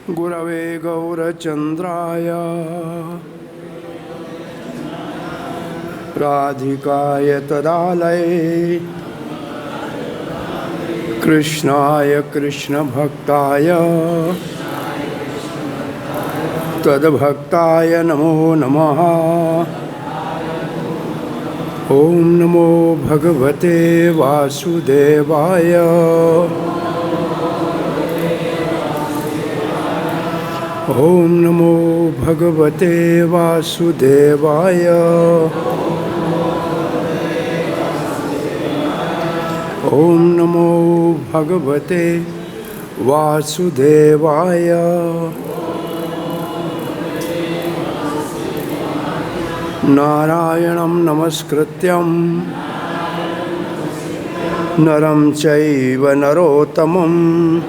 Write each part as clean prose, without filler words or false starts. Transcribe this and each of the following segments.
Gurave Gaurachandraya Radhikaya Tadalaya Krishnaya Krishna Bhaktaya Tadbhaktaya Namo Namaha Om Namo Bhagavate Vasudevaya Om Namo Bhagavate Vasudevaya Om Namo Bhagavate Vasudevaya Narayanam Namaskrityam Naram Chaiva Narottamam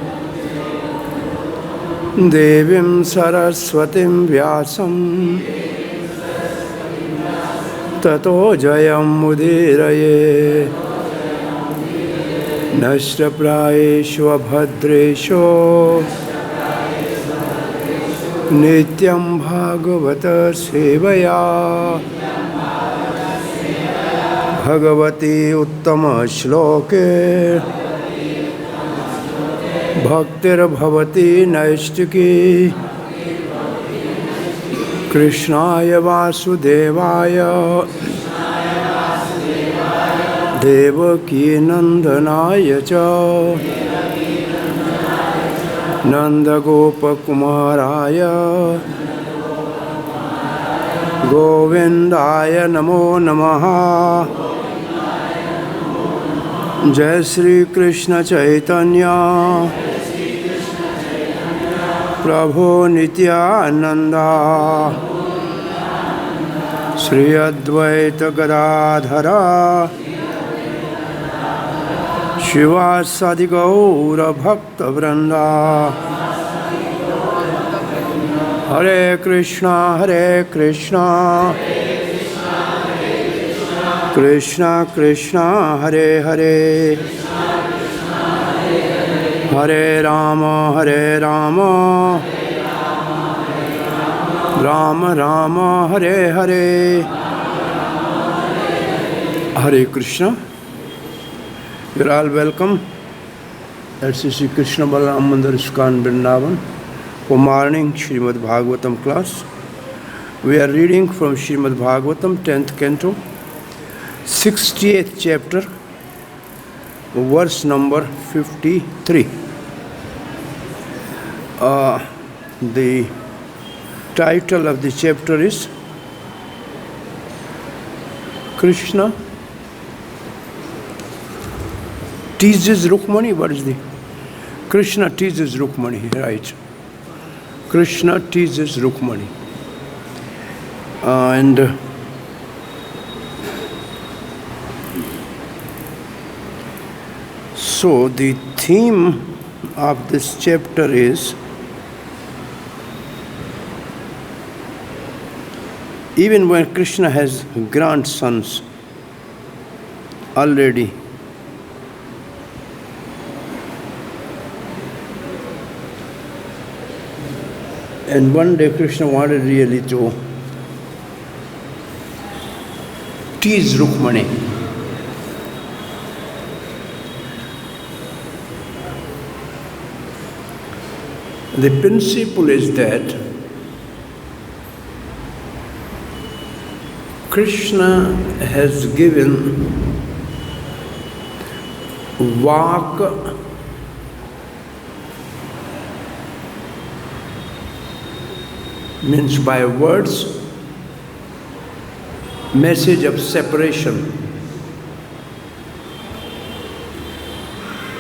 Devim Saraswatim Vyasam Tato Jayam Mudiraye Nashtaprayeshu Bhadreshu Nityam Bhagavata Sevaya Bhagavati Uttama Shloke Bhaktir Bhavati Naistiki Krishnaya Vasudevaya Devaki Nandanaya Cha Nanda Gopa Kumaraya Govindaya Namo Namaha Jai Shri Krishna Chaitanya Prabhu Nityananda Sri Advaita Gadadhara Shivasadi Gaura Bhakta Vrinda Hare Krishna Krishna Krishna Hare Hare Hare Rama Rama Rama Hare Hare Hare Krishna. You're all welcome at Sri Krishna Balaram Mandir ISKCON Vrindavan for morning Srimad Bhagavatam class. We are reading from Srimad Bhagavatam 10th canto, 68th chapter, verse number 53. The title of the chapter is Krishna teases Rukmani. What is the Krishna teases Rukmani, right? Krishna teases Rukmani. And so the theme of this chapter is even when Krishna has grandsons already, and one day Krishna wanted really to tease Rukmani. The principle is that Krishna has given Vak means by words, message of separation.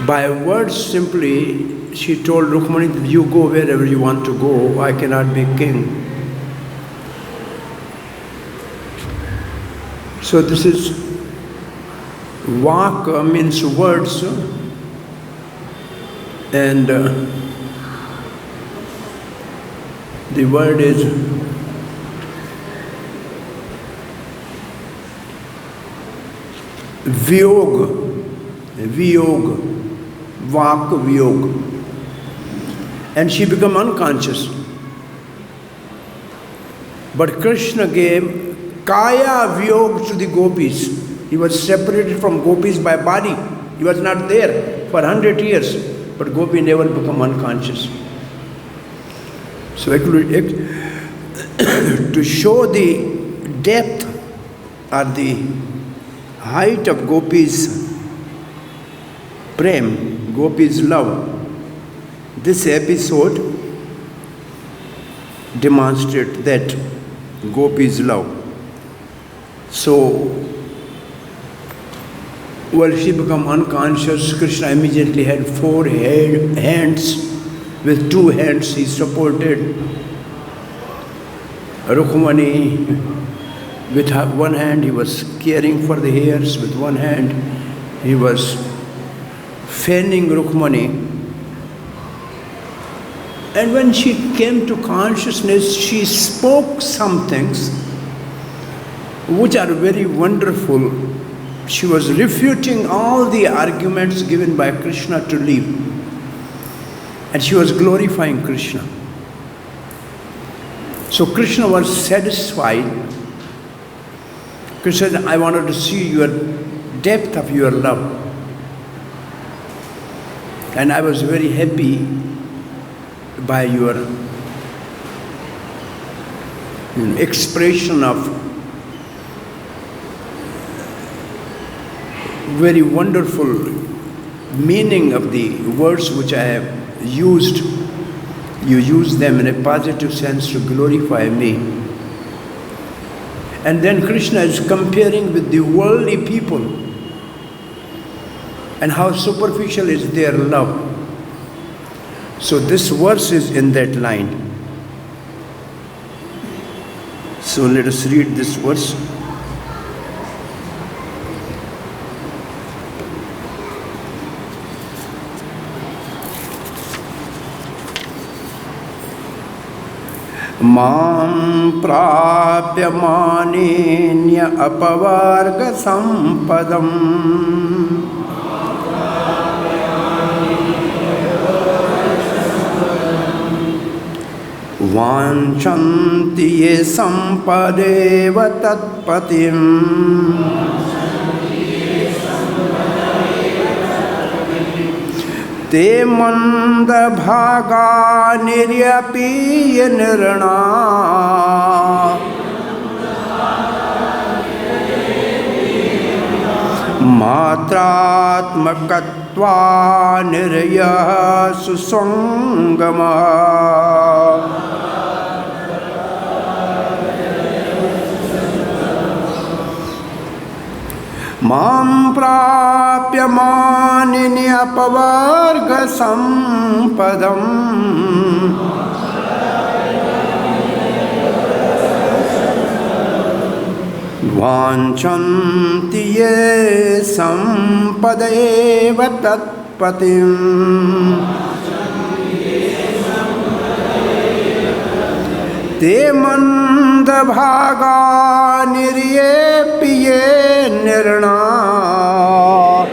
By words simply, she told Rukmani that you go wherever you want to go, I cannot be king. So this is Vaka means words, and the word is Vyog, Vyog, Vak Vyog. and she became unconscious. But Krishna gave kaya vyog to the gopis. He was separated from gopis by body. He was not there for 100 years, but gopi never become unconscious. So to show the depth or the height of gopis' prem, gopis' love, this episode demonstrates that gopis' love. So, while she became unconscious, Krishna immediately had 4 hands. With 2 hands he supported Rukmani. With 1 hand he was caring for the hairs. With 1 hand he was fanning Rukmani. And when she came to consciousness, she spoke some things which are very wonderful. She was refuting all the arguments given by Krishna to leave. And she was glorifying Krishna. So Krishna was satisfied. Krishna said, I wanted to see your depth of your love. And I was very happy by your expression of very wonderful meaning of the words which I have used. You use them in a positive sense to glorify me. And then Krishna is comparing with the worldly people and how superficial is their love. So this verse is in that line. So let us read this verse. Mam prāpya māniny apavarga-sampadaṁ vāñchanti ye sampadeva tat-patim te manda-bhāgā niraye nṛṇāṁ mātrā-ātmakatvāt niraye su-saṅgamaḥ Mam prāpya mānini apavarga-sampadaṁ vāñchanti ye sampada tat-patim te manda-bhāgā niraye nṛṇāṁ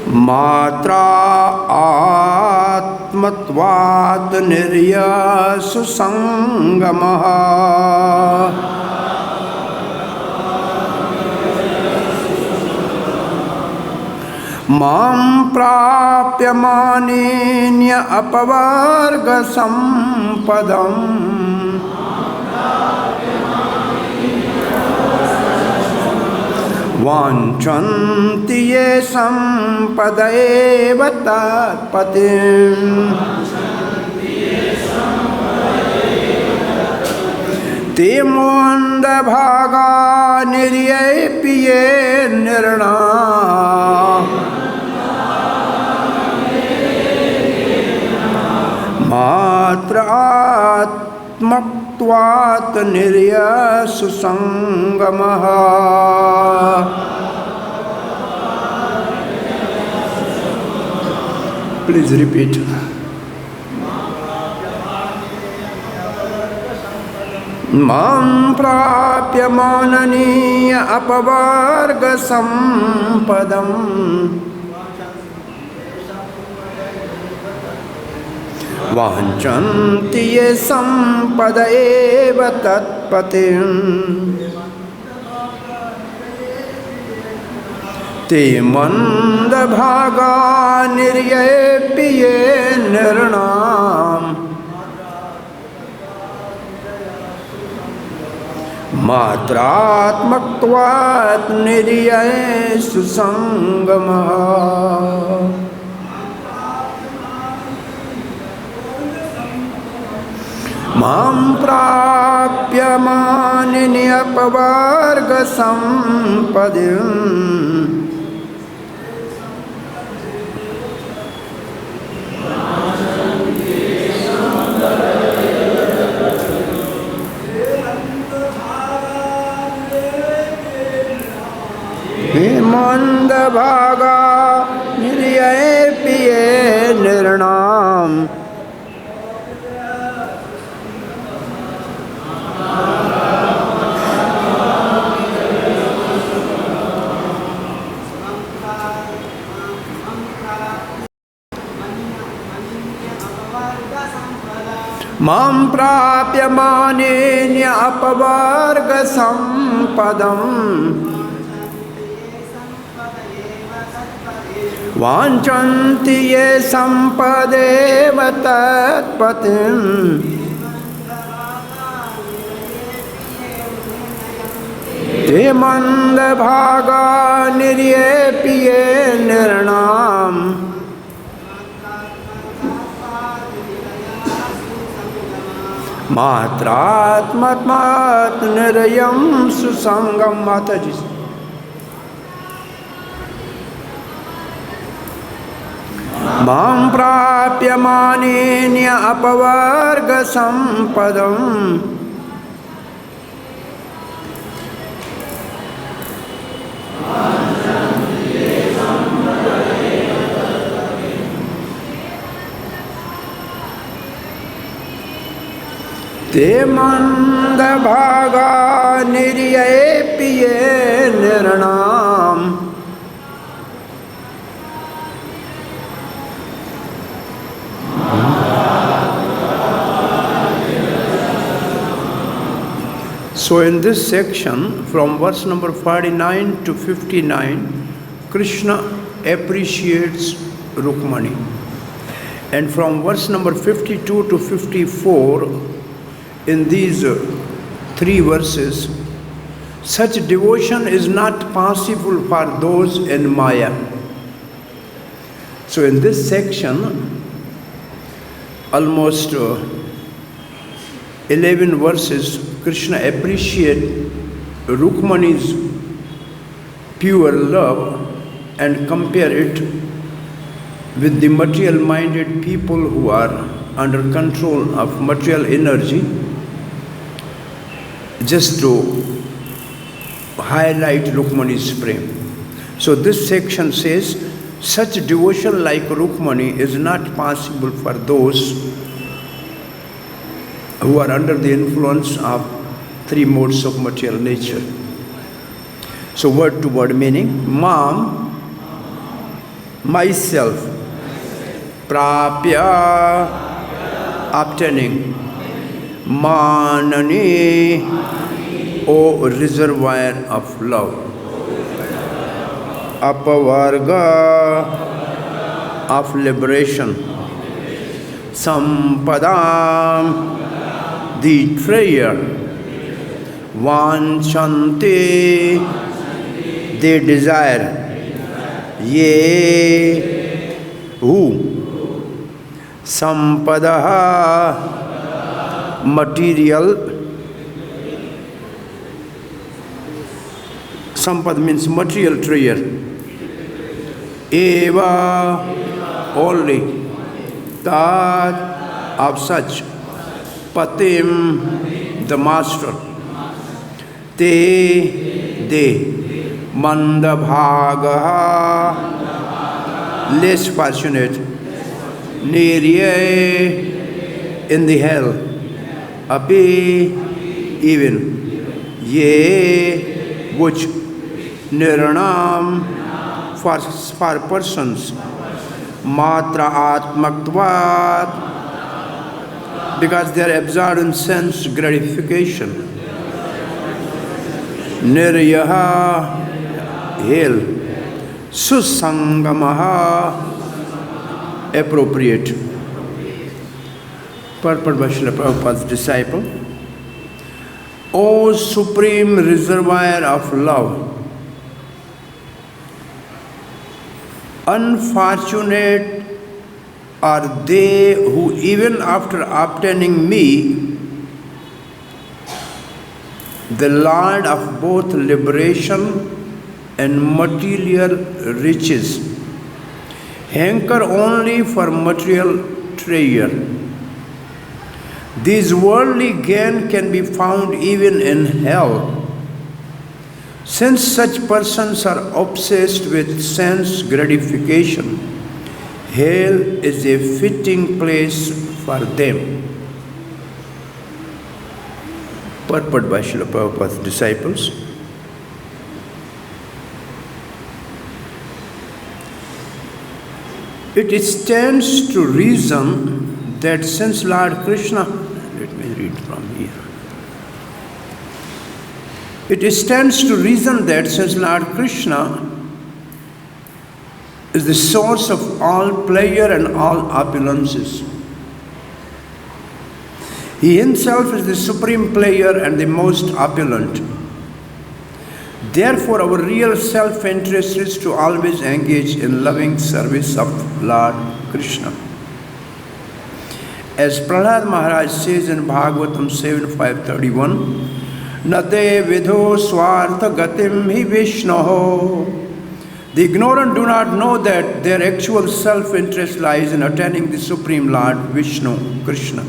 mātrā-ātmakatvāt niraye su-saṅgamaḥ Mam prāpya māniny apavarga-sampadaṁ vāñchanti ye sampada tat-patim te manda-bhāgā niraye nṛṇāṁ mātrā-ātmakatvāt niraye su-saṅgamaḥ Please repeat. Mam prāpya mānini apavarga-sampadaṁ vāñchanti ye sampada eva tat-patim te manda-bhāgā niraye nṛṇāṁ mātrā-ātmakatvāt niraye su-saṅgamaḥ prāpya mānini apavarga-sampadaṁ manda-bhāgā niraye nṛṇāṁ prāpya māniny apavarga-sampadaṁ vāñchanti ye sampadeva tat-patim te manda-bhāgā niraye nṛṇāṁ mātrā-ātmakatvāt nirayam su-saṅgamaḥ. Mataji. prāpya māniny apavarga-sampadaṁ te manda-bhāgā niraye nṛṇāṁ So in this section, from verse number 49 to 59, Krishna appreciates Rukmani. And from verse number 52 to 54, in these three verses, such devotion is not possible for those in Maya. So in this section, almost 11 verses, Krishna appreciates Rukmani's pure love and compare it with the material-minded people who are under control of material energy, just to highlight Rukmani's prem. So this section says, such devotion like Rukmani is not possible for those who are under the influence of three modes of material nature. So word to word meaning, Mam, myself, prāpya, obtaining, mānini, O reservoir of love, apavarga, of liberation, sampadam, the treasure, vāñchanti, they desire, ye, who, sampada, material, sampad means material treasure, eva, only, tat, of such, patim, the master, te, they, manda-bhāgā, less fortunate, niraye, in the hell, api, even, ye, which, nṛṇāṁ, for persons, mātrā-ātmakatvāt, because they are absorbed in sense gratification, nirayaḥ, hell, su-saṅgamaḥ, appropriate. Purport by Srila Prabhupada's disciple. O supreme reservoir of love, unfortunate are they who even after obtaining me, the Lord of both liberation and material riches, hanker only for material treasure. These worldly gain can be found even in hell. Since such persons are obsessed with sense gratification, hell is a fitting place for them. Purport by Srila Prabhupada's disciples. It stands to reason that since Lord Krishna, let me read from here. It stands to reason that since Lord Krishna is the source of all pleasure and all opulences, He Himself is the supreme pleasure and the most opulent. Therefore, our real self-interest is to always engage in loving service of Lord Krishna. As Prahlad Maharaj says in Bhagavatam 7.5.31, Nate vidho swartha gatim hi Vishnoho. The ignorant do not know that their actual self-interest lies in attaining the Supreme Lord Vishnu, Krishna.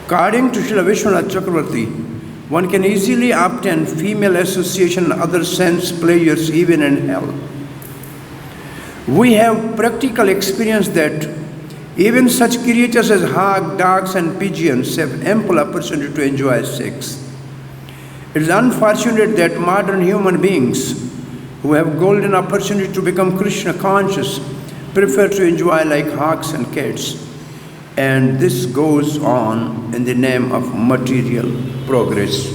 According to Srila Vishwanath Chakravarti, one can easily obtain female association and other sense pleasures even in hell. We have practical experience that even such creatures as hawks, dogs and pigeons have ample opportunity to enjoy sex. It is unfortunate that modern human beings who have golden opportunity to become Krishna conscious prefer to enjoy like hawks and cats. And this goes on in the name of material progress.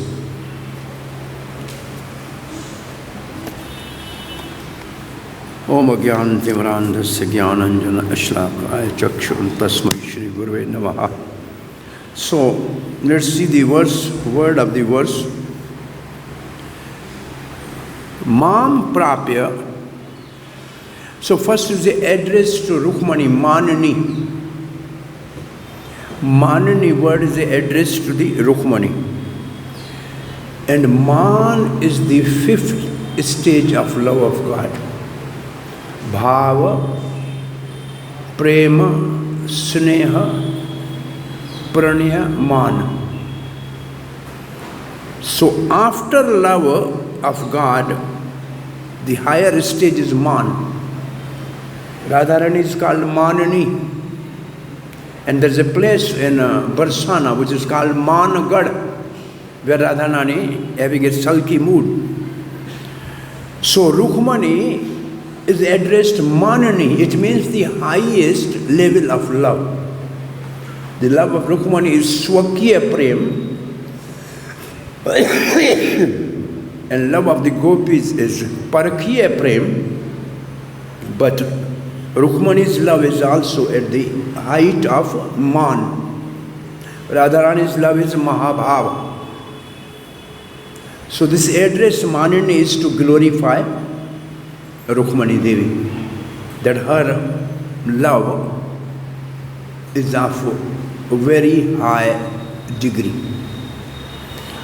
Om Ajnana-timirandhasya Jnananjana Ashlakaya Chakshun Tasmai Shri Gurave Namaha. So, let's see the verse, word of the verse. Mam prāpya. So first is the address to Rukmani, Mānini. Mānini word is the address to the Rukmani. And Man is the fifth stage of love of God. Bhava, Prema, Sneha, Pranaya, Man. So after love of God, the higher stage is Man. Radharani is called Mānini. And there's a place in Barsana which is called Mangad, where Radharani having a sulky mood. So Rukmani is addressed Mānini. It means the highest level of love. The love of Rukmani is Swakya Prem. And love of the gopis is Parakya Prem. But Rukmani's love is also at the height of Man. Radharani's love is Mahabhava. So this address Mānini is to glorify Rukmani Devi, that her love is of a very high degree.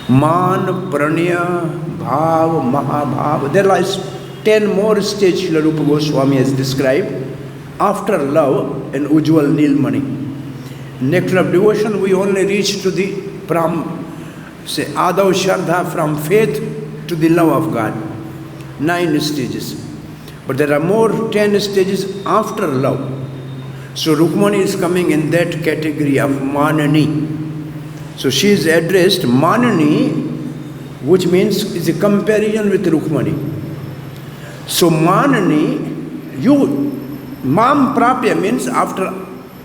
Man, Pranaya, Bhav, Mahabhav. There lies 10 more stages Srila Rupa Goswami has described after love and Ujjwal Nilmani. Nectar of devotion, we only reach to the Adav Shraddha, from faith to the love of God. 9 stages. But there are more 10 stages after love. So Rukmani is coming in that category of Mānini. So she is addressed Mānini, which means is a comparison with Rukmani. So Mānini, you, Mam prāpya means after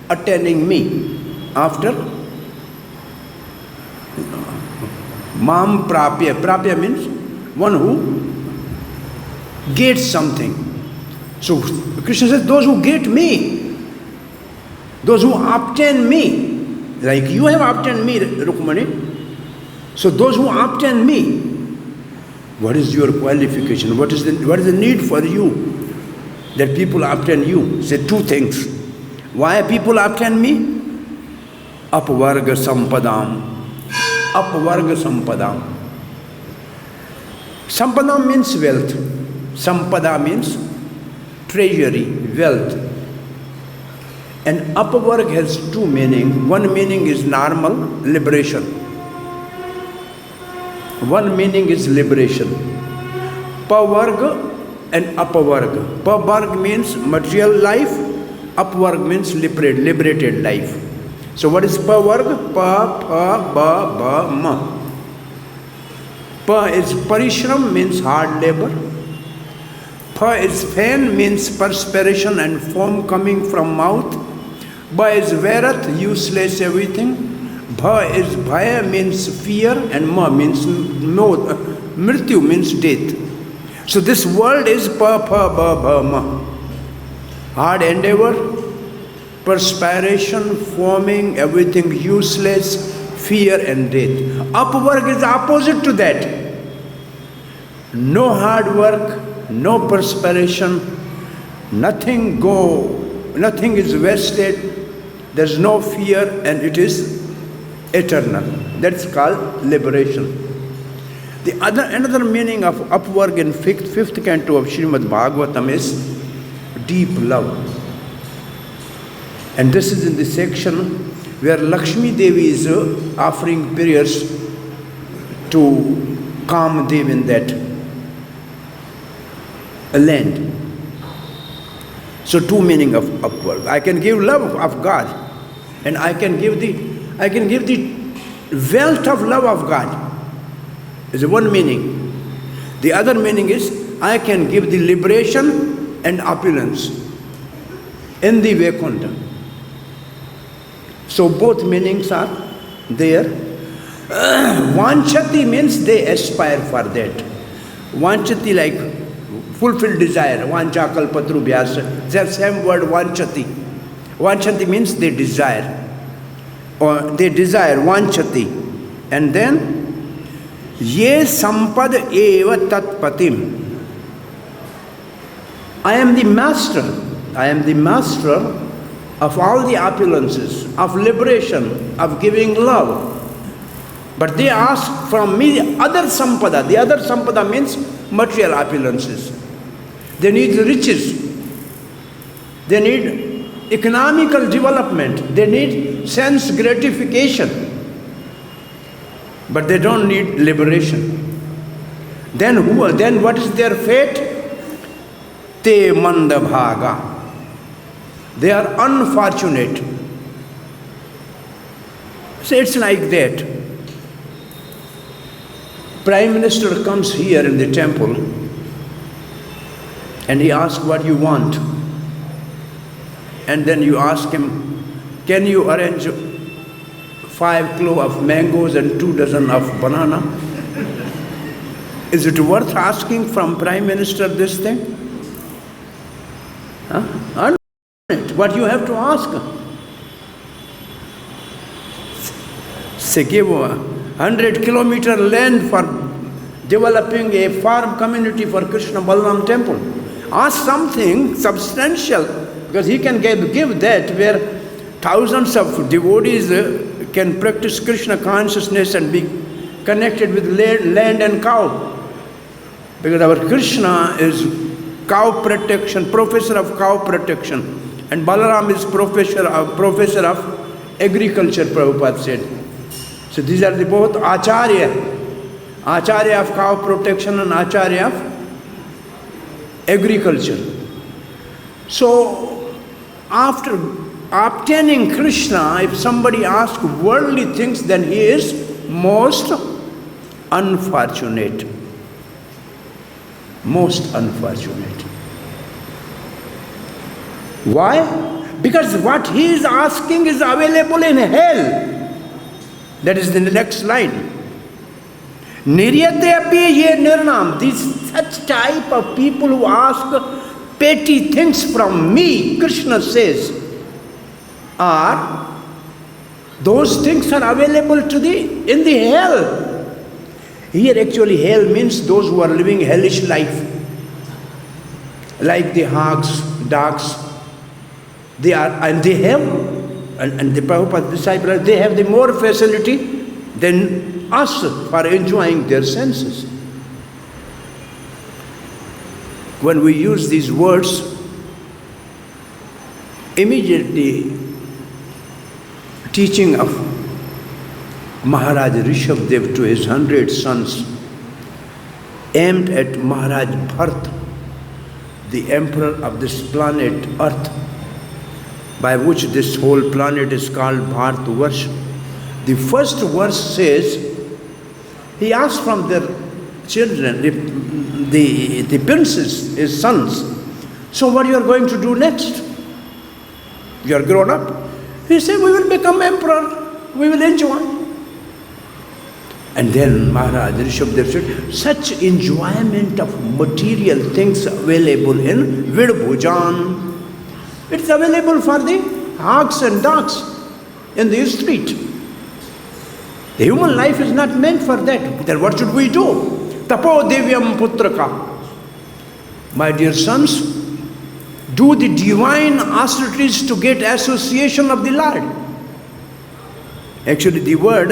attaining me. After Mam prāpya. Prāpya means one who gets something. So Krishna says, those who get me, those who obtain me, like you have obtained me, Rukmani. So those who obtain me, what is your qualification? What is the need for you that people obtain you? Say two things. Why people obtain me? Apavarga-sampadaṁ. Apavarga-sampadaṁ. Sampadam means wealth. Sampada means treasury, wealth. And apavarga has two meanings. One meaning is normal, liberation. One meaning is liberation. Pavarga and apavarga. Pavarga means material life, apavarga means liberated life. So what is pavarga? Pa, pa, ba, ba, ma. Pa is parishram, means hard labor. Pa is fan, means perspiration and foam coming from mouth. Ba is varath, useless everything. Bha is bhaya, means fear, and ma means no, mrityu means death. So this world is pa, pa, ba, ba, ma. Hard endeavor, perspiration, foaming, everything useless, fear and death. Apavarga is opposite to that. No hard work, no perspiration, nothing is wasted, there's no fear, and it is eternal. That's called liberation. Another meaning of apavarga in fifth canto of Srimad Bhagavatam is deep love. And this is in the section where Lakshmi Devi is offering prayers to Kamadev in that land. So two meaning of apavarga. I can give love of God, and I can give the wealth of love of God. Is one meaning. The other meaning is I can give the liberation and opulence in the Vaikuntha. So both meanings are there. Vāñchanti means they aspire for that. Vāñchanti like fulfill desire. Vāñca kalpatru vyasa. The same word vāñchanti. Vāñchanti means they desire. Or they desire vāñchanti. And then ye sampada eva tat-patim. I am the master. I am the master of all the opulences, of liberation, of giving love. But they ask from me the other sampada. The other sampada means material opulences. They need riches. They need economical development. They need sense gratification. But they don't need liberation. Then what is their fate? Te manda-bhāgā. They are unfortunate. So it's like that. Prime Minister comes here in the temple and he asks what you want. And then you ask him, can you arrange 5 kilo of mangoes and 2 dozen of banana? Is it worth asking from Prime Minister this thing? Huh? What you have to ask? Say give 100-kilometer land for developing a farm community for Krishna Balaram temple. Ask something substantial, because he can give that where thousands of devotees can practice Krishna consciousness and be connected with land and cow. Because our Krishna is cow protection, professor of cow protection. And Balaram is professor of agriculture, Prabhupada said. So these are the both Acharya. Acharya of cow protection and Acharya of agriculture. So after obtaining Krishna, if somebody asks worldly things, then he is most unfortunate. Most unfortunate. Why? Because what he is asking is available in hell. That is the next line. Nirayate api ye nṛṇāṁ. These such type of people who ask petty things from me, Krishna says, are those things are available in the hell. Here actually hell means those who are living hellish life. Like the hogs, dogs. They have the Prabhupada's disciples, they have the more facility than us for enjoying their senses. When we use these words, immediately teaching of Maharaj Rishabdev to his 100 sons, aimed at Maharaj Bharat, the emperor of this planet Earth, by which this whole planet is called Bharatvarsha. The first verse says, he asked from their children, the princes, his sons, so what you are going to do next? You are grown up. He said, we will become emperor, we will enjoy. And then Maharaj Rishabdev said, such enjoyment of material things available in Vidbhujan. It's available for the hogs and dogs in the street. The human life is not meant for that. Then what should we do? Tapo devyam putraka. My dear sons, do the divine austerities to get association of the Lord. Actually the word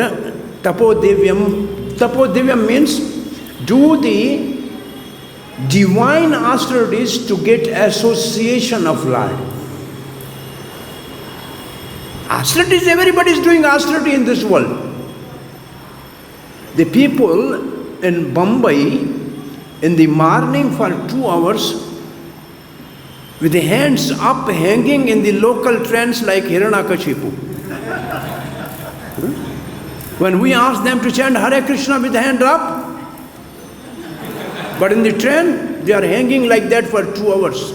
tapo devyam means do the divine austerities to get association of Lord. Austerities, everybody is doing austerity in this world. The people in Bombay, in the morning for 2 hours, with the hands up hanging in the local trains like Hiranyakashipu. When we ask them to chant Hare Krishna with the hand up, but in the train, they are hanging like that for 2 hours.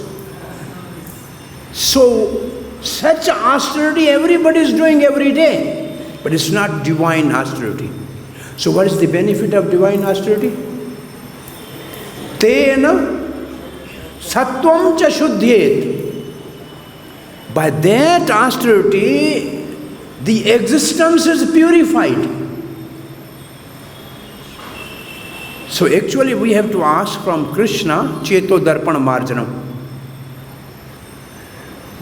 So, such austerity everybody is doing every day, but it's not divine austerity. So what is the benefit of divine austerity? Tena sattvam cha shuddhyet. By that austerity, the existence is purified. So actually we have to ask from Krishna, Cheto Darpana Marjanam.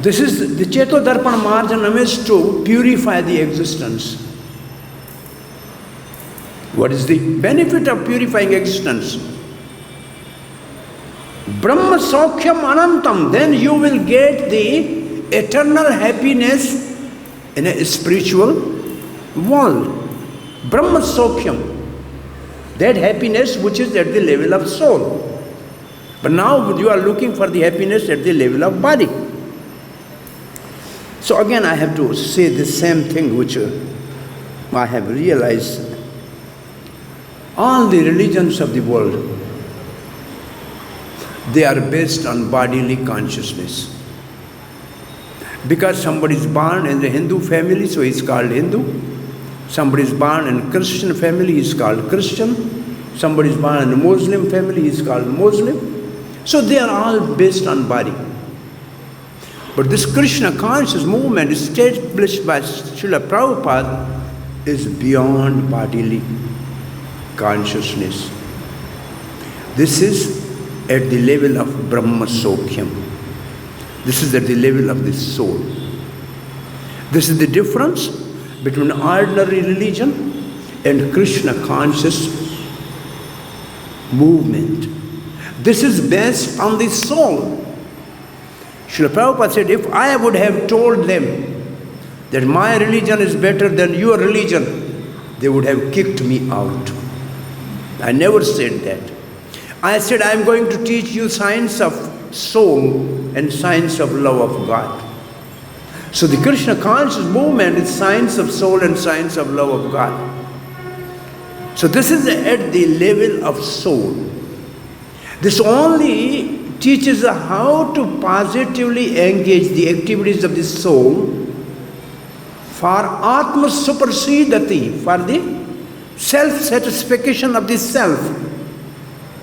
This is the Cheto Darpana Marjanam is to purify the existence. What is the benefit of purifying existence? Brahma Saukhyam Anantam, then you will get the eternal happiness in a spiritual world. Brahma Saukhyam, that happiness which is at the level of soul. But now you are looking for the happiness at the level of body. So again I have to say the same thing which I have realized. All the religions of the world, they are based on bodily consciousness. Because somebody is born in the Hindu family, so he is called Hindu. Somebody is born in a Christian family, he is called Christian. Somebody is born in a Muslim family, he is called Muslim. So they are all based on body. But this Krishna conscious movement established by Srila Prabhupada is beyond bodily consciousness. This is at the level of Brahma Saukhyam. This is at the level of the soul. This is the difference between ordinary religion and Krishna conscious movement. This is based on the soul. Srila Prabhupada said, if I would have told them that my religion is better than your religion, they would have kicked me out. I never said that. I said, I am going to teach you science of soul and science of love of God. So the Krishna conscious movement is science of soul and science of love of God. So this is at the level of soul. This only teaches us how to positively engage the activities of the soul for atma supersedati, for the self-satisfaction of the self.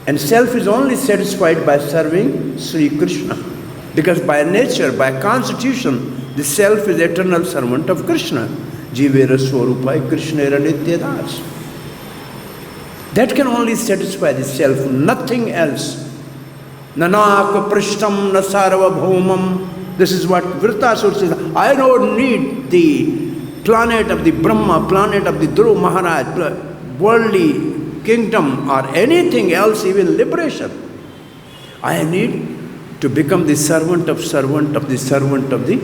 And self is only satisfied by serving Sri Krishna. Because by nature, by constitution, the self is eternal servant of Krishna. Jivera swarupai Krishnera nityadas. That can only satisfy the self, nothing else. Nanaka prishtam na sarvabhaumam. This is what Vritasur says. I don't need the planet of the Brahma, planet of the Dhruva Maharaj, worldly kingdom or anything else, even liberation. I need to become the servant of the servant of the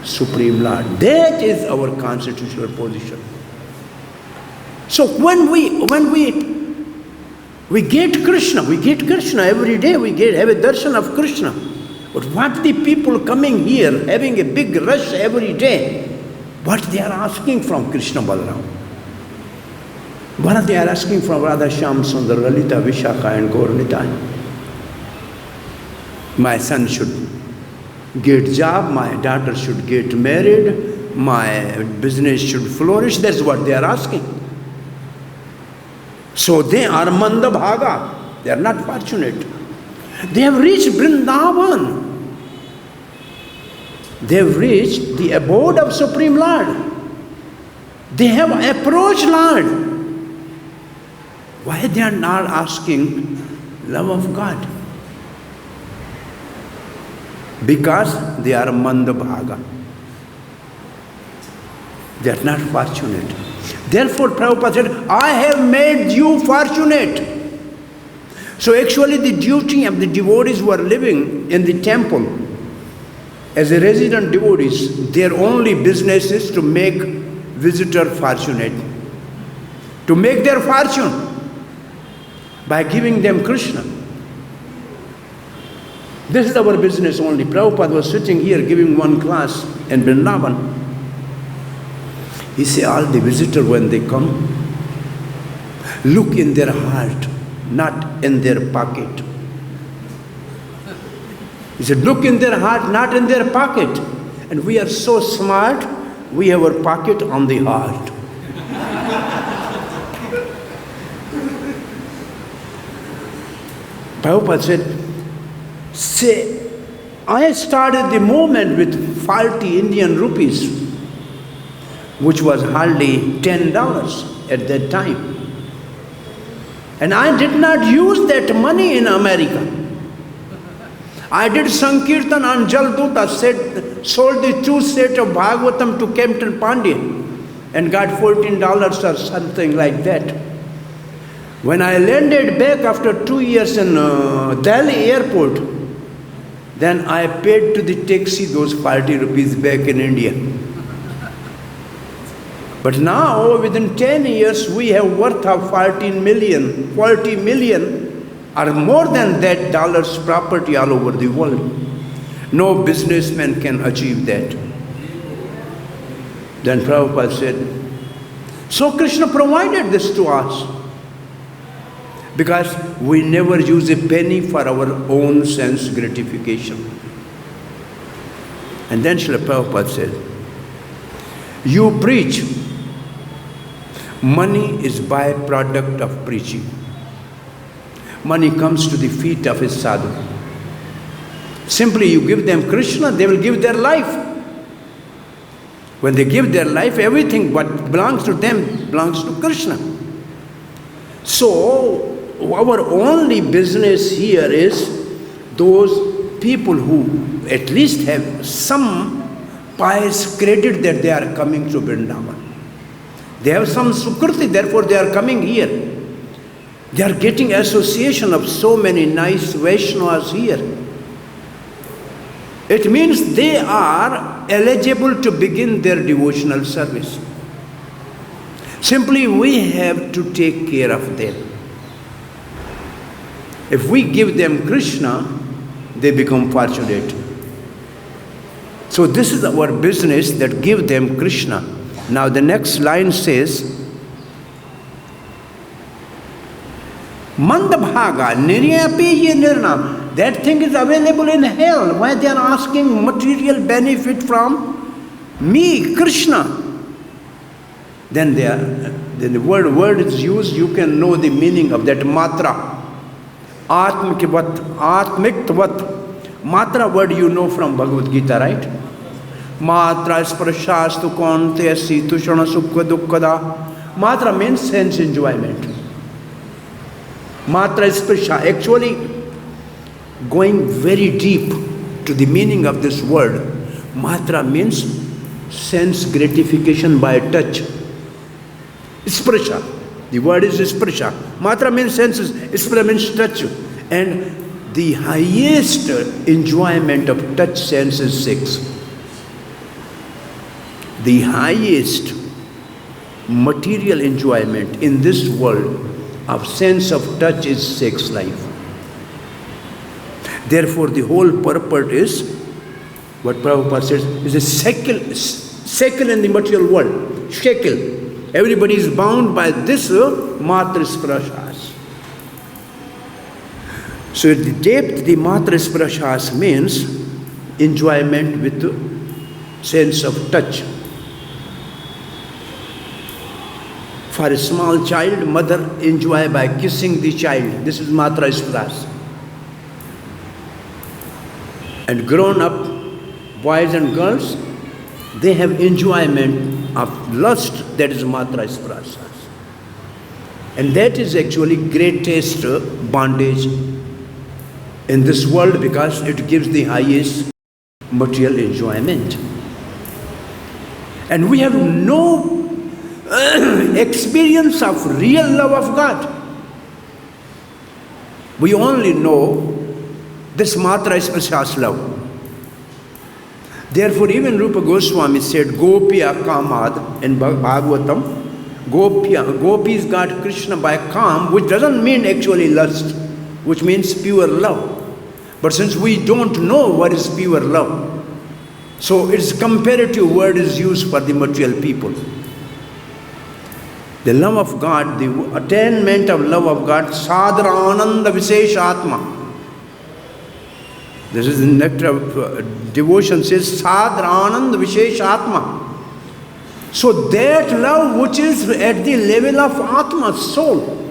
Supreme Lord. That is our constitutional position. So when we get Krishna every day, we have a darshan of Krishna. But what the people coming here, having a big rush every day, what they are asking from Krishna Balaram? What they are asking from Radha Shyam Sundar, Lalita, Vishakha and Gauranitai? My son should get job, my daughter should get married, my business should flourish. That's what they are asking. So they are manda-bhāgā. They are not fortunate. They have reached Vrindavan. They have reached the abode of Supreme Lord. They have approached Lord. Why they are not asking love of God? Because they are manda-bhāgā. They are not fortunate. Therefore, Prabhupada said, I have made you fortunate. So actually the duty of the devotees who are living in the temple as a resident devotees, their only business is to make visitor fortunate, to make their fortune by giving them Krishna. This is our business only. Prabhupada was sitting here giving one class in Vrindavan. He said, all the visitors when they come, look in their heart, not in their pocket. He said, look in their heart, not in their pocket. And we are so smart, we have our pocket on the heart. Prabhupada said, I started the movement with 40 Indian rupees, which was hardly $10 at that time. And I did not use that money in America. I did Sankirtan on Jalduta, sold the 2 sets of Bhagavatam to Captain Pandya and got $14 or something like that. When I landed back after 2 years in Delhi airport, then I paid to the taxi those 40 rupees back in India. But now, within 10 years, we have worth of 40 million or more than that dollars property all over the world. No businessman can achieve that. Then Prabhupada said, so Krishna provided this to us. Because we never use a penny for our own sense gratification. And then Srila Prabhupada said, you preach. Money is byproduct of preaching. Money comes to the feet of a sadhu. Simply you give them Krishna, they will give their life. When they give their life, everything what belongs to them belongs to Krishna. So, our only business here is those people who at least have some pious credit that they are coming to Vrindavan. They have some sukriti, therefore they are coming here. They are getting association of so many nice Vaishnavas here. It means they are eligible to begin their devotional service. Simply we have to take care of them. If we give them Krishna, they become fortunate. So this is our business, that give them Krishna. Now the next line says, manda-bhāgā, niraye nṛṇāṁ. That thing is available in hell. Why they are asking material benefit from me, Krishna? Then the word is used, you can know the meaning of that mātrā-ātmakatvāt. Mātrā word you know from Bhagavad-Gita, right? Mātrā sprashastu kontyasi tushana sukha dukkada. Mātrā means sense enjoyment. Mātrā sprasha, actually going very deep to the meaning of this word, mātrā means sense gratification by touch. Sprasha, the word is sprasha. Mātrā means senses, sprasha means touch. And the highest enjoyment of touch sense is sex. The highest material enjoyment in this world of sense of touch is sex life. Therefore, the whole purport is, what Prabhupada says, is a shekel in the material world. Shekel. Everybody is bound by this mātrā sprashas. So the depth, the mātrā sprashas means enjoyment with sense of touch. For a small child, mother enjoy by kissing the child. This is mātrā sprashas. And grown up boys and girls, they have enjoyment of lust, that is mātrā sprashas. And that is actually greatest bondage in this world, because it gives the highest material enjoyment. And we have no experience of real love of God. We only know this mātrā sprashas love. Therefore, even Rupa Goswami said, Gopya kamad in Bhagavatam. Gopis got Krishna by kam, which doesn't mean actually lust, which means pure love. But since we don't know what is pure love, so its comparative word is used for the material people. The love of God, the attainment of love of God, sadhara-ananda visheshatma. This is the nectar of devotion, says sadhara-ananda visheshatma. So that love which is at the level of Atma, soul,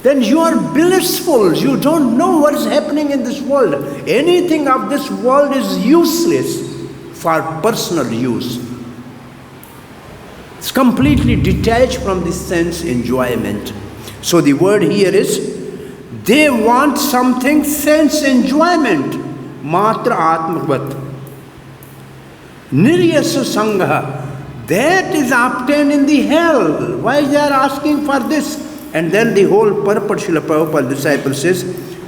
then you are blissful. You don't know what is happening in this world. Anything of this world is useless for personal use. It's completely detached from the sense enjoyment. So the word here is, they want something sense enjoyment. Mātrā-ātmakatvāt. Niraye su-saṅgamaḥ. That is obtained in the hell. Why they are asking for this? And then the whole purport, Srila Prabhupada disciple says,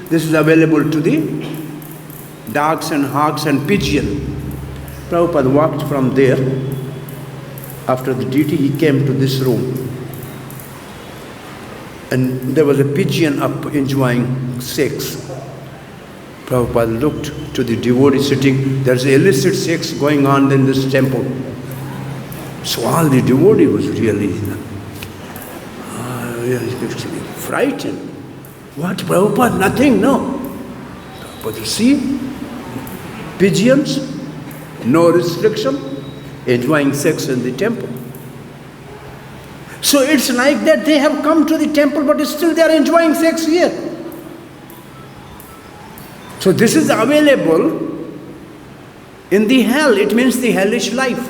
this is available to the dogs and hogs and pigeon. Prabhupada walked from there. After the duty, he came to this room. And there was a pigeon up enjoying sex. Prabhupada looked to the devotee sitting. There's illicit sex going on in this temple. So all the devotee was really frightened. What, Prabhupada? Nothing, no. Prabhupada, see? Pigeons, no restriction, enjoying sex in the temple. So it's like that they have come to the temple, but still they are enjoying sex here. So this is available in the hell. It means the hellish life.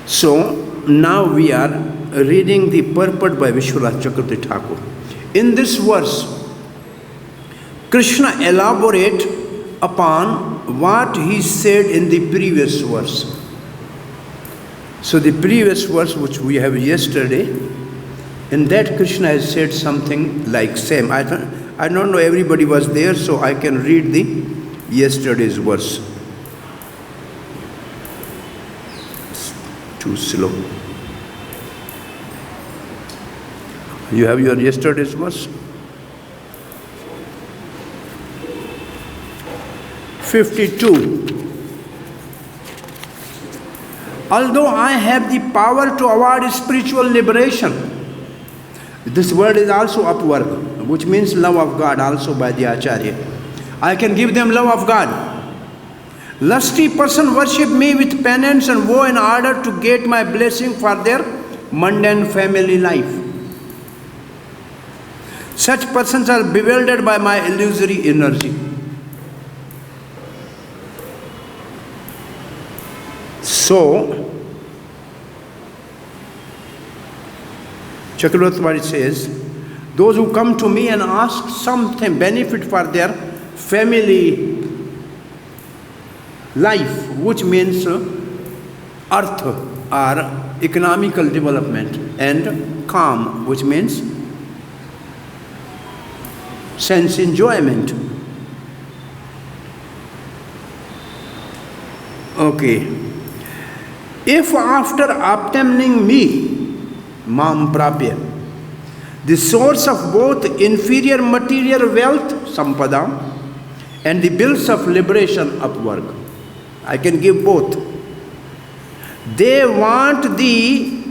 So now we are reading the purport by Vishwanath Chakravarti Thakur. In this verse, Krishna elaborate upon what he said in the previous verse. So the previous verse which we have yesterday, in that Krishna has said something like same. I don't know, everybody was there, so I can read the yesterday's verse. It's too slow. You have your yesterday's verse? 52. Although I have the power to award spiritual liberation, this word is also apavarga, which means love of God, also by the Acharya. I can give them love of God. Lusty person worship me with penance and woe in order to get my blessing for their mundane family life. Such persons are bewildered by my illusory energy. So, Chakravarti says, those who come to me and ask something benefit for their family life, which means artha or economical development, and kam, which means sense enjoyment. Okay. If after obtaining me, mam prāpya, the source of both inferior material wealth, sampadam, and the bills of liberation, apavarga, I can give both. They want the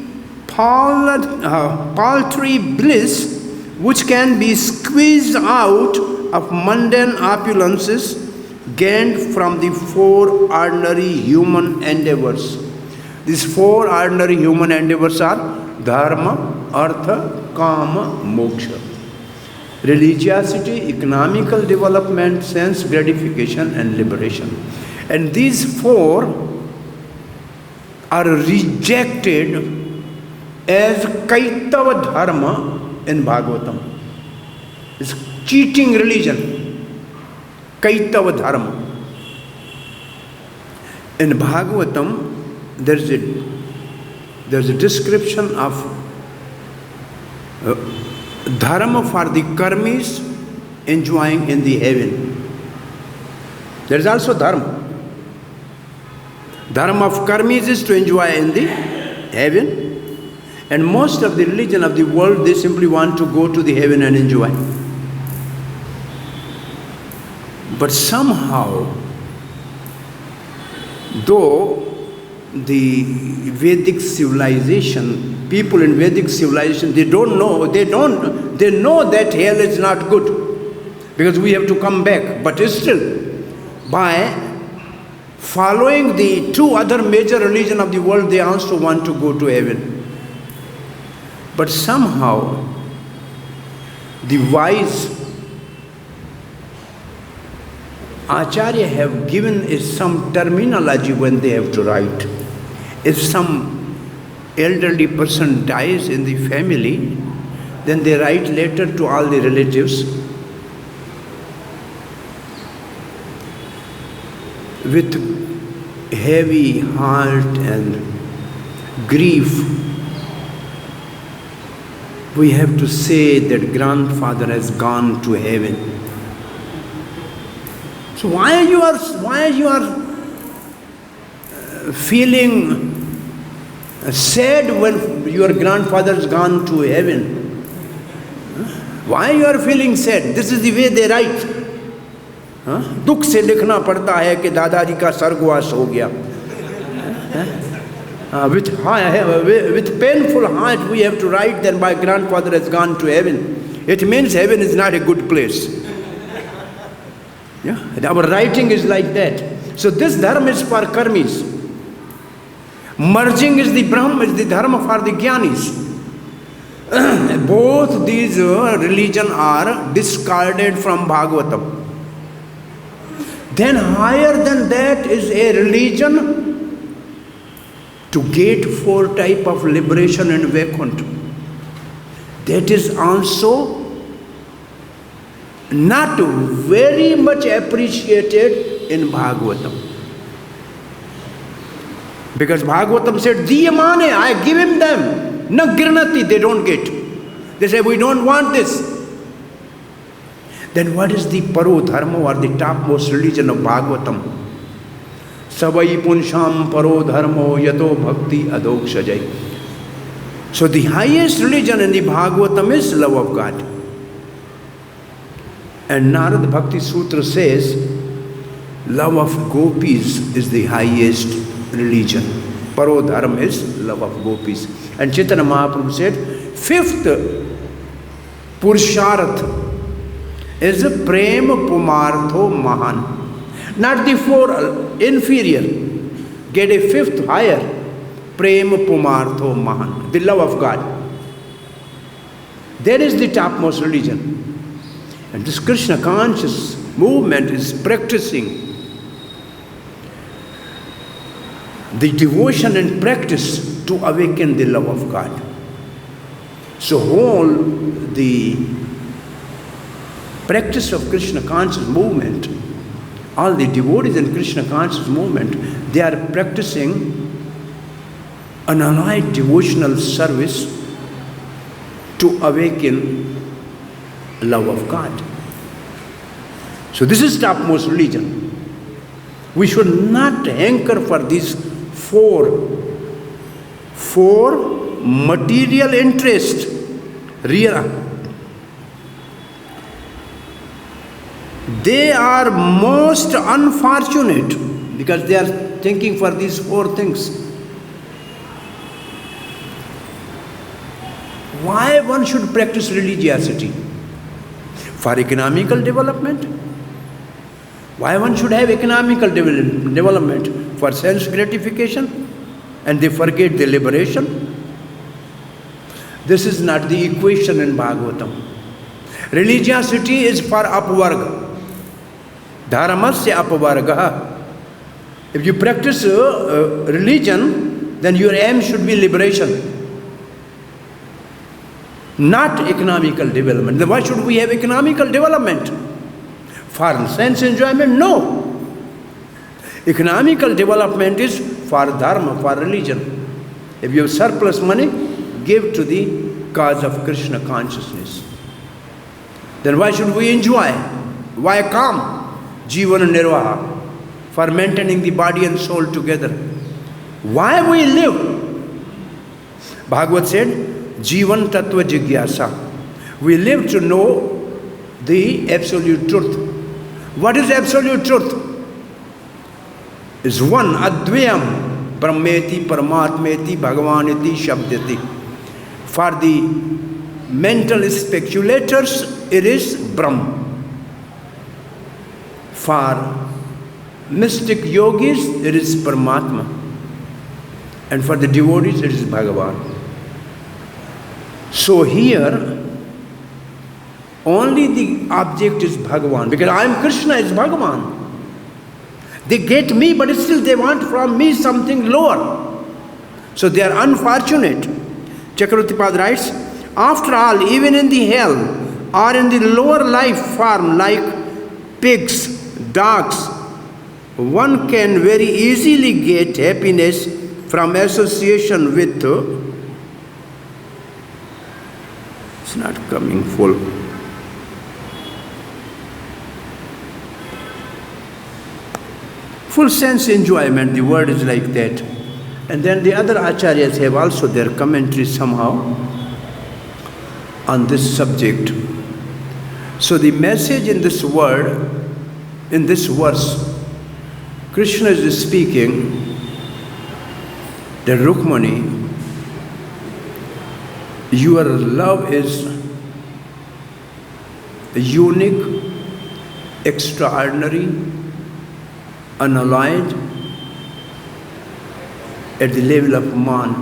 paltry bliss which can be squeezed out of mundane opulences gained from the four ordinary human endeavors. These four ordinary human endeavors are dharma, artha, kama, moksha. Religiosity, economical development, sense gratification, and liberation. And these four are rejected as kaitava dharma in Bhagavatam. It's cheating religion. Kaitava dharma. In Bhagavatam, there's a description of dharma for the karmis enjoying in the heaven. There is also dharma. Dharma of karmis is to enjoy in the heaven. And most of the religion of the world, they simply want to go to the heaven and enjoy. But somehow, though the Vedic civilization, people in Vedic civilization, they know that hell is not good, because we have to come back. But still, by following the two other major religions of the world, they also want to go to heaven. But somehow, the wise Acharya have given some terminology when they have to write. If some elderly person dies in the family, then they write letter to all the relatives with heavy heart and grief. We have to say that grandfather has gone to heaven. So why you are feeling sad when your grandfather has gone to heaven? Why you are feeling sad? This is the way they write. दुख से लिखना पड़ता है कि दादाजी का स्वर्गवास हो गया. With painful heart we have to write that my grandfather has gone to heaven. It means heaven is not a good place. Yeah? Our writing is like that. So this dharma is for karmis. Merging is the Brahma, is the dharma for the jnanis. Both these religions are discarded from Bhagavatam. Then higher than that is a religion to get four type of liberation and Vaikuntha. That is also not very much appreciated in Bhagavatam. Because Bhagavatam said, Diyamane, I give him them. Na grinati, they don't get. They say, we don't want this. Then what is the paro dharma or the topmost religion of Bhagavatam? Savai punsham paro dharmo yato bhakti adokshajai. So the highest religion in the Bhagavatam is love of God. And Narad Bhakti Sutra says love of gopis is the highest religion. Paro dharma is love of gopis. And Chaitanya Mahaprabhu said, fifth Purusharth is prema pumartho mahan. Not the four inferior. Get a fifth higher. Prema pumartho mahan. The love of God. That is the topmost religion. And this Krishna conscious movement is practicing the devotion and practice to awaken the love of God. So all the practice of Krishna conscious movement, all the devotees in Krishna conscious movement, they are practicing an allied devotional service to awaken love of God. So this is topmost religion. We should not hanker for these four material interests. They are most unfortunate because they are thinking for these four things. Why one should practice religiosity? For economical development? Why one should have economical development? For sense gratification? And they forget the liberation? This is not the equation in Bhagavatam. Religiosity is for apavarga. Dharmasya apavarga. If you practice religion, then your aim should be liberation, not economical development. Then why should we have economical development? For sense enjoyment? No. Economical development is for dharma, for religion. If you have surplus money, give to the cause of Krishna consciousness. Then why should we enjoy? Why come? Jivana nirvaha, for maintaining the body and soul together. Why we live? Bhagavad said, Jivan tattva jigyasa. We live to know the absolute truth. What is absolute truth? Is one, advayam, brahmeti, paramatmeti, bhagavaniti, shabdati. For the mental speculators, it is Brahm. For mystic yogis, it is Paramatma. And for the devotees, it is Bhagavan. So here, only the object is Bhagavan. Because I am Krishna, is Bhagavan. They get me, but still they want from me something lower. So they are unfortunate. Chakravartipad writes, after all, even in the hell or in the lower life form like pigs, dogs, one can very easily get happiness from association with, it's not coming full. Full sense enjoyment, the word is like that. And then the other acharyas have also their commentary somehow on this subject. So the message in this word, in this verse, Krishna is speaking that Rukmani, your love is unique, extraordinary, unallied, at the level of man.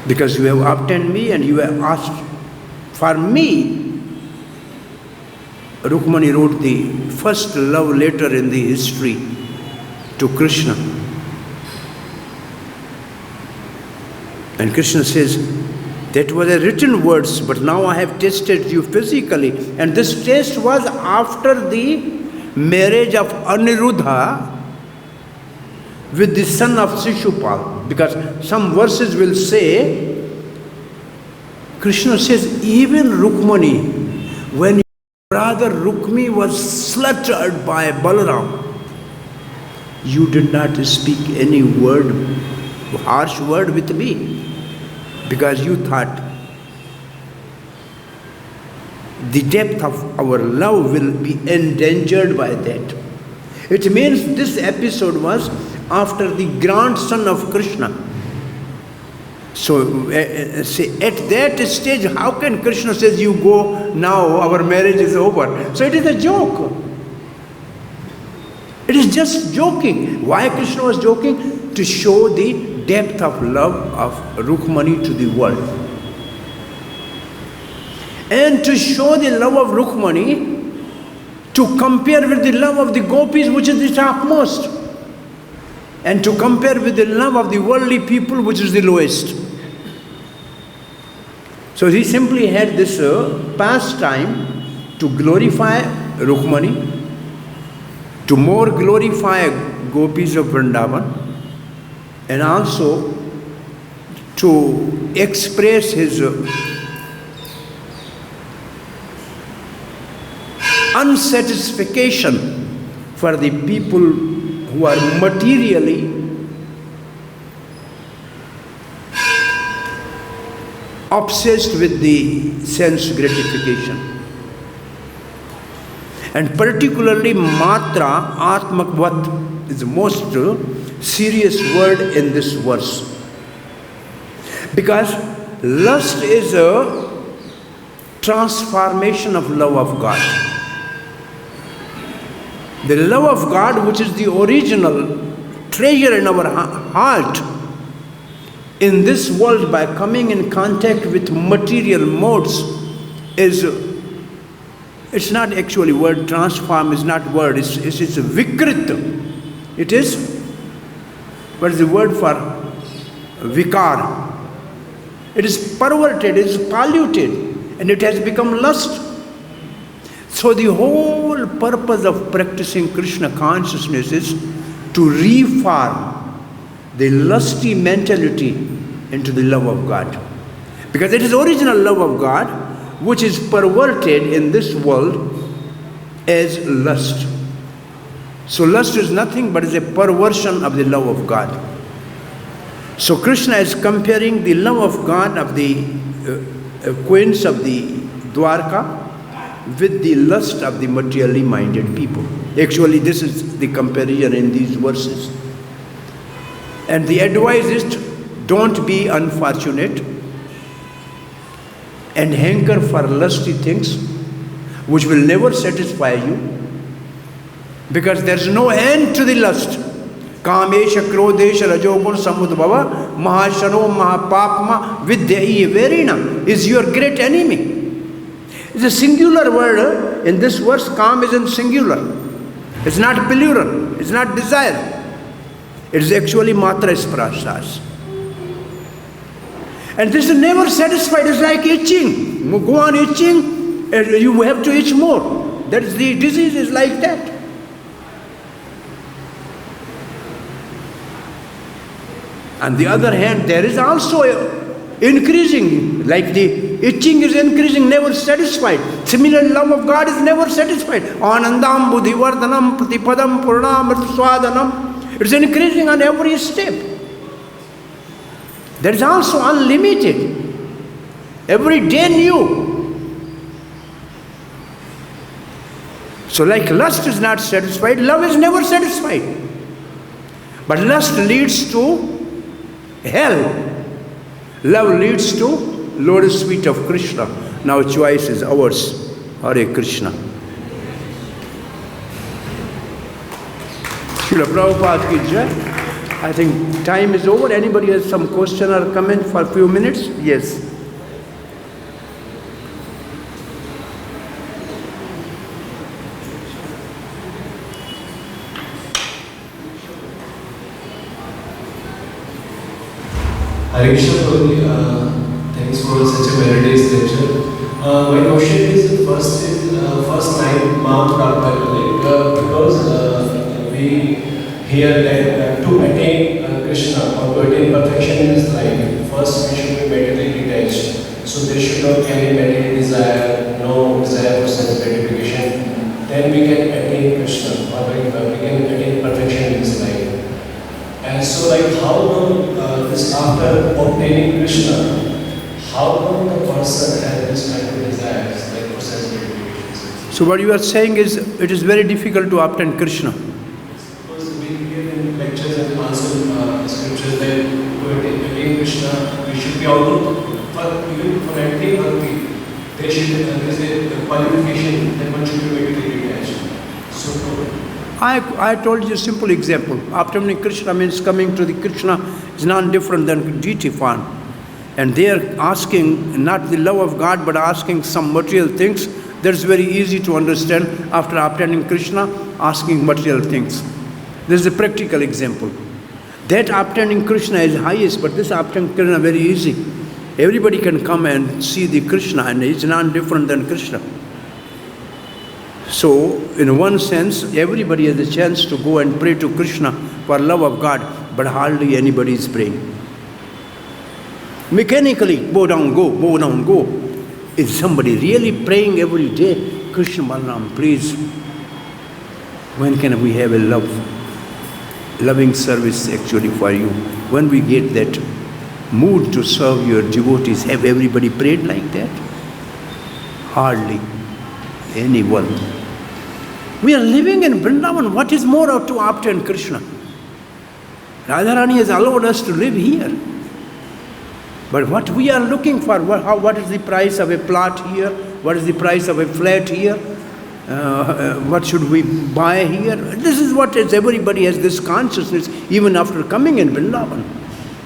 Because you have obtained me and you have asked for me. Rukmani wrote the first love letter in the history to Krishna. And Krishna says, that was a written words, but now I have tasted you physically. And this taste was after the marriage of Aniruddha with the son of Shishupal. Because some verses will say, Krishna says, even Rukmani, when brother Rukmi was slaughtered by Balaram, you did not speak any word, harsh word with me, because you thought the depth of our love will be endangered by that. It means this episode was after the grandson of Krishna. So at that stage, how can Krishna says, you go now, our marriage is over? So it is a joke. It is just joking. Why Krishna was joking? To show the depth of love of Rukmani to the world. And to show the love of Rukmani, to compare with the love of the gopis, which is the topmost. And to compare with the love of the worldly people, which is the lowest. So he simply had this pastime to glorify Rukmani, to more glorify gopis of Vrindavan, and also to express his unsatisfaction for the people who are materially obsessed with the sense gratification. And particularly mātrā-ātmakatvāt is the most serious word in this verse. Because lust is a transformation of love of God. The love of God, which is the original treasure in our heart, in this world by coming in contact with material modes is, it's not actually word, transform is not word, it's vikrit. It is, what is the word for vikar? It is perverted, it is polluted, and it has become lust. So the whole purpose of practicing Krishna consciousness is to reform the lusty mentality into the love of God. Because it is original love of God which is perverted in this world as lust. So lust is nothing but is a perversion of the love of God. So Krishna is comparing the love of God of the queens of the Dwarka with the lust of the materially minded people. Actually, this is the comparison in these verses. And the advice is, don't be unfortunate and hanker for lusty things which will never satisfy you, because there is no end to the lust. Kamesha, krodesha, rajogun, samudbhava, mahashano, mahapapma, vidyai, verina is your great enemy. It's a singular word. In this verse, kam is in singular. It's not plural. It's not desire. It is actually mātrā-ātmakatvāt. And this is never satisfied. It's like itching. You go on itching, and you have to itch more. That is, the disease is like that. On the other hand, there is also increasing, like the itching is increasing, never satisfied. Similar love of God is never satisfied. Ānandam, buddhivardhanam, pratipadam, purnam, swadanam. It's increasing on every step. That is also unlimited. Every day new. So like lust is not satisfied, love is never satisfied. But lust leads to hell. Love leads to lotus feet of Krishna. Now choice is ours. Hare Krishna. Srila Prabhupada ki jai. I think time is over. Anybody has some question or comment for a few minutes? Yes. Hare Krishna, thanks for such a melodious lecture. My question is, first line, mātrā-ātmakatvāt, because we hear that to attain Krishna or to attain perfection in this life, first we should be materially detached. So there should not be any material desire, no desire for sense gratification. Then we can attain Krishna, or we can attain perfection in this life. And so, like, how long this after obtaining Krishna, how long the person has this kind of desires, like for sense So what you are saying is, it is very difficult to obtain Krishna. Because we hear in lectures and also scriptures that to attain Krishna, we should be all even for entering bhakti, there is a qualification that one should be very detached. So I told you a simple example. Obtaining Krishna means coming to the Krishna is not different than deity form. And they are asking not the love of God, but asking some material things. That's very easy to understand. After obtaining Krishna, asking material things. This is a practical example. That obtaining Krishna is highest, but this obtaining Krishna is very easy. Everybody can come and see the Krishna, and it's not different than Krishna. So, in one sense, everybody has a chance to go and pray to Krishna for love of God, but hardly anybody is praying. Mechanically, bow down, go, bow down, go. Is somebody really praying every day? Krishna Balaram, please, when can we have a loving service actually for you? When we get that mood to serve your devotees, have everybody prayed like that? Hardly anyone. We are living in Vrindavan. What is more to obtain Krishna? Radharani has allowed us to live here. But what we are looking for, what is the price of a plot here? What is the price of a flat here? What should we buy here? This is what is, everybody has this consciousness even after coming in Vrindavan.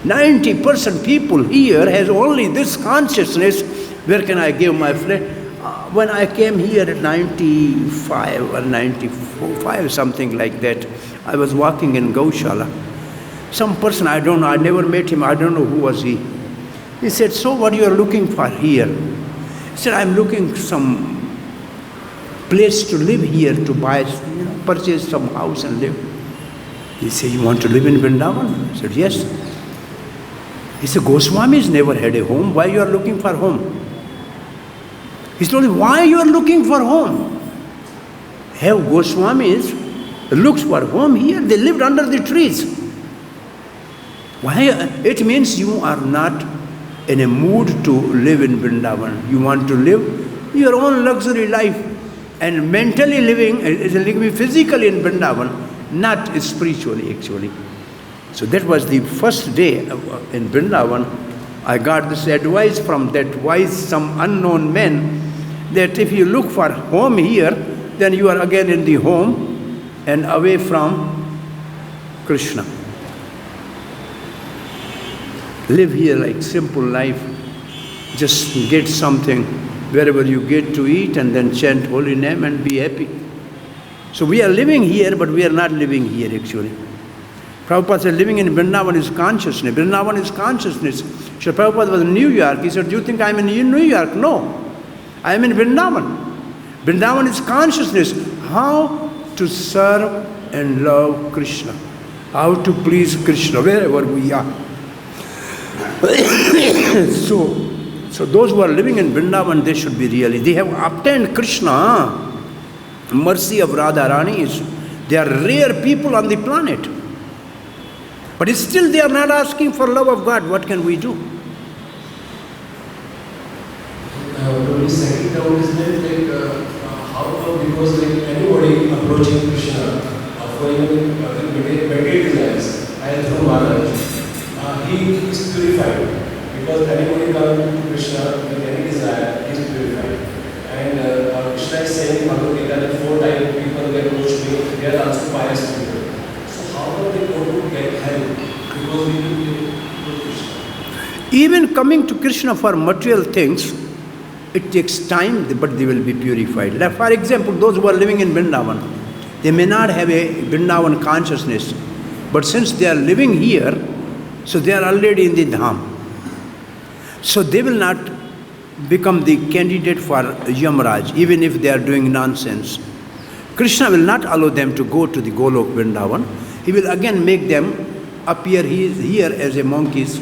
90% people here has only this consciousness, where can I give my flat? When I came here at 95 or 95, something like that, I was walking in Gaushala. Some person, I don't know, I never met him, I don't know who was he. He said, so what you are looking for here? He said, I'm looking some place to live here, to buy, purchase some house and live. He said, you want to live in Vrindavan? I said, yes. He said, Goswamis never had a home, why you are looking for home? He told him, why you are looking for home? Have Goswamis looked for home here? They lived under the trees. Why? It means you are not in a mood to live in Vrindavan. You want to live your own luxury life. And mentally living is living physically in Vrindavan, not spiritually actually. So that was the first day in Vrindavan. I got this advice from that wise, some unknown man, that if you look for home here, then you are again in the home and away from Krishna. Live here like simple life. Just get something wherever you get to eat and then chant holy name and be happy. So we are living here, but we are not living here actually. Prabhupada said living in Vrindavan is consciousness. Vrindavan is consciousness. Srila Prabhupada was in New York. He said, do you think I am in New York? No. I am in Vrindavan. Vrindavan is consciousness. How to serve and love Krishna. How to please Krishna wherever we are. So those who are living in Vrindavan, they should be really, they have obtained Krishna. Mercy of Radharani is, they are rare people on the planet. But still they are not asking for love of God. What can we do? The second doubt is that how come, because anybody approaching Krishna for even material desires, as from Maharaj, he is purified. Because anybody comes to Krishna with any desire, he is purified. And Krishna is saying in Bhagavad-Gita that 4 times people get approached me, they are also pious people. So how are they going to get help? Because we will go to Krishna. Even coming to Krishna for material things, it takes time, but they will be purified. Like for example, those who are living in Vrindavan, they may not have a Vrindavan consciousness, but since they are living here, so they are already in the Dham. So they will not become the candidate for Yamaraj, even if they are doing nonsense. Krishna will not allow them to go to the Golok Vrindavan. He will again make them appear here as a monkeys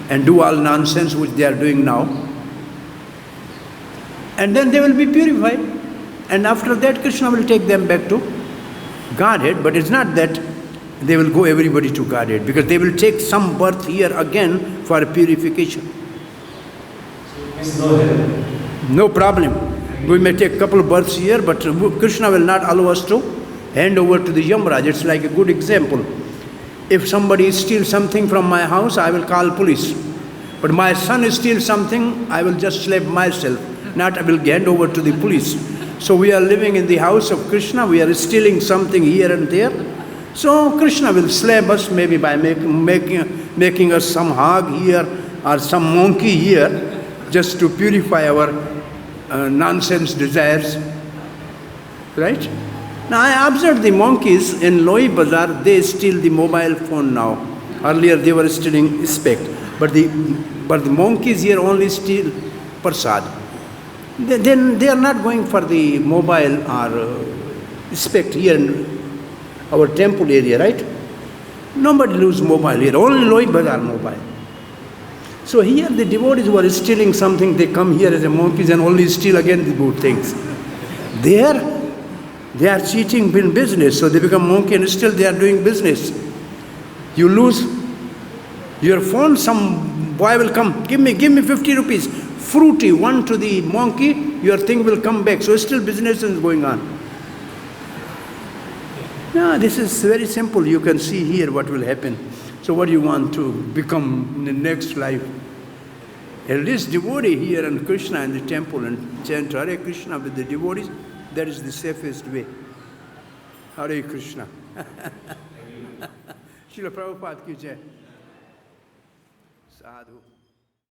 and do all nonsense which they are doing now. And then they will be purified. And after that, Krishna will take them back to Godhead. But it's not that they will go everybody to Godhead, because they will take some birth here again for purification. So it means no help. No problem. We may take a couple of births here, but Krishna will not allow us to hand over to the Yamraj. It's like a good example. If somebody steals something from my house, I will call police. But my son steals something, I will just slap myself. Not I will hand over to the police. So we are living in the house of Krishna. We are stealing something here and there. So Krishna will slap us maybe by making us some hog here or some monkey here, just to purify our nonsense desires. Right? Now I observed the monkeys in Loi Bazaar, they steal the mobile phone now. Earlier they were stealing speck. But the monkeys here only steal prasad. Then they are not going for the mobile or speck here in our temple area, right? Nobody loses mobile here, only Loi Bazaar mobile. So here the devotees who are stealing something, they come here as a monkeys and only steal again the good things. There, they are cheating in business, so they become monkey and still they are doing business. You lose your phone, some boy will come, give me 50 rupees. Fruity, one to the monkey, your thing will come back. So still business is going on. Yeah, this is very simple. You can see here what will happen. So what do you want to become in the next life? At least devotee here and Krishna in the temple and chant Hare Krishna with the devotees. That is the safest way. Hare Krishna. Srila Prabhupada ki jai. Sadhu.